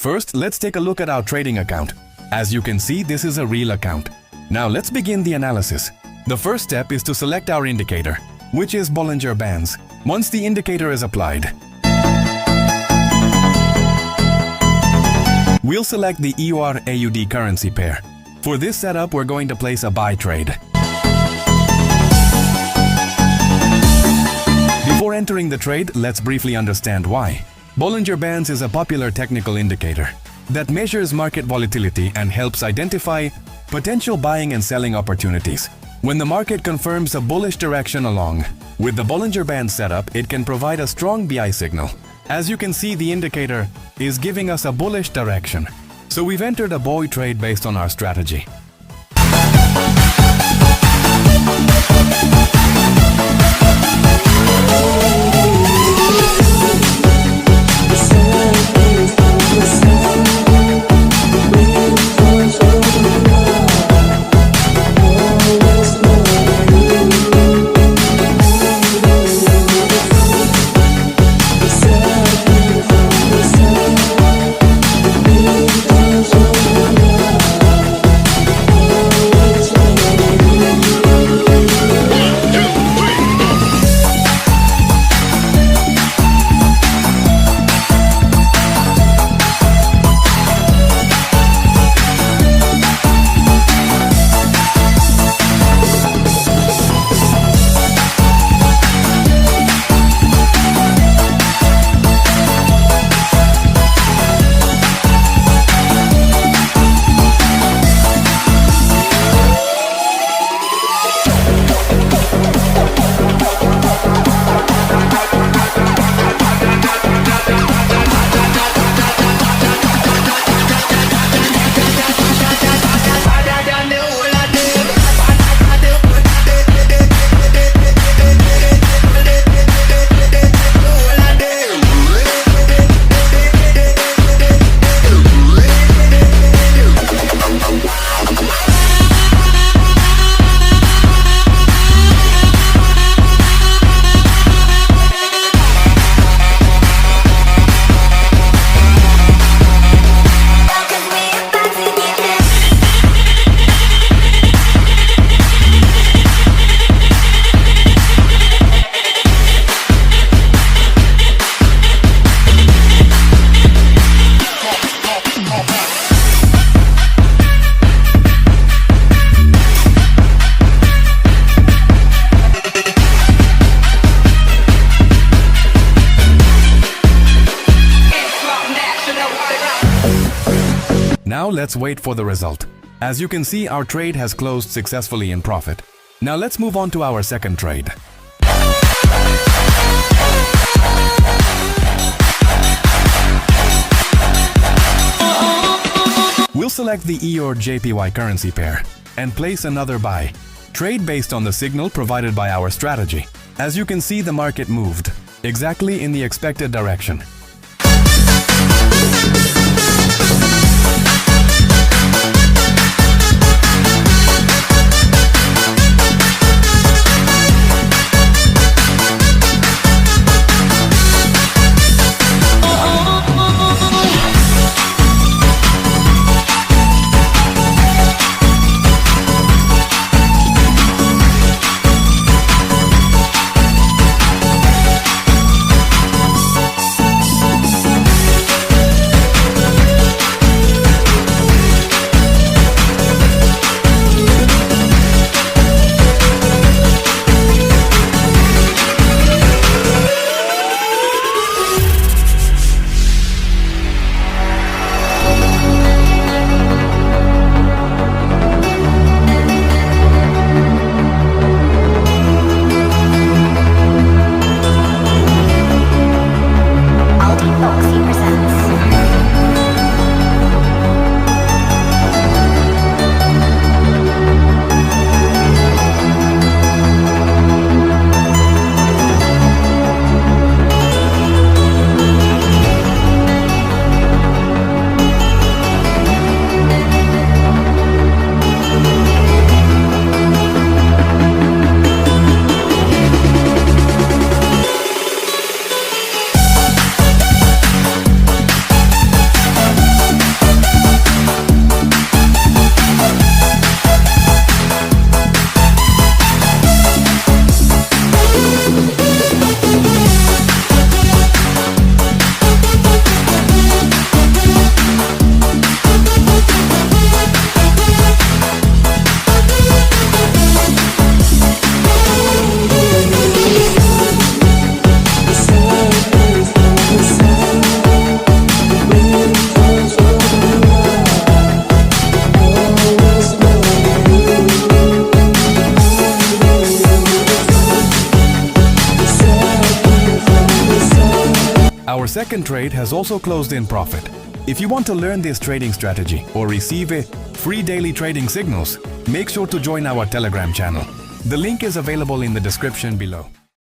First, let's take a look at our trading account. As you can see, this is a real account. Now let's begin the analysis. The first step is to select our indicator, which is Bollinger Bands. Once the indicator is applied, we'll select the EUR-AUD currency pair. For this setup, we're going to place a buy trade. Before entering the trade, let's briefly understand why. Bollinger Bands is a popular technical indicator that measures market volatility and helps identify potential buying and selling opportunities. When the market confirms a bullish direction along with the Bollinger Band setup, it can provide a strong buy signal. As you can see, the indicator is giving us a bullish direction. So we've entered a buy trade based on our strategy. Now let's wait for the result. As you can see, our trade has closed successfully in profit. Now let's move on to our second trade. We'll select the EUR-JPY currency pair and place another buy trade based on the signal provided by our strategy. As you can see, the market moved exactly in the expected direction. second trade has also closed in profit. If you want to learn this trading strategy or receive free daily trading signals, make sure to join our Telegram channel. The link is available in the description below.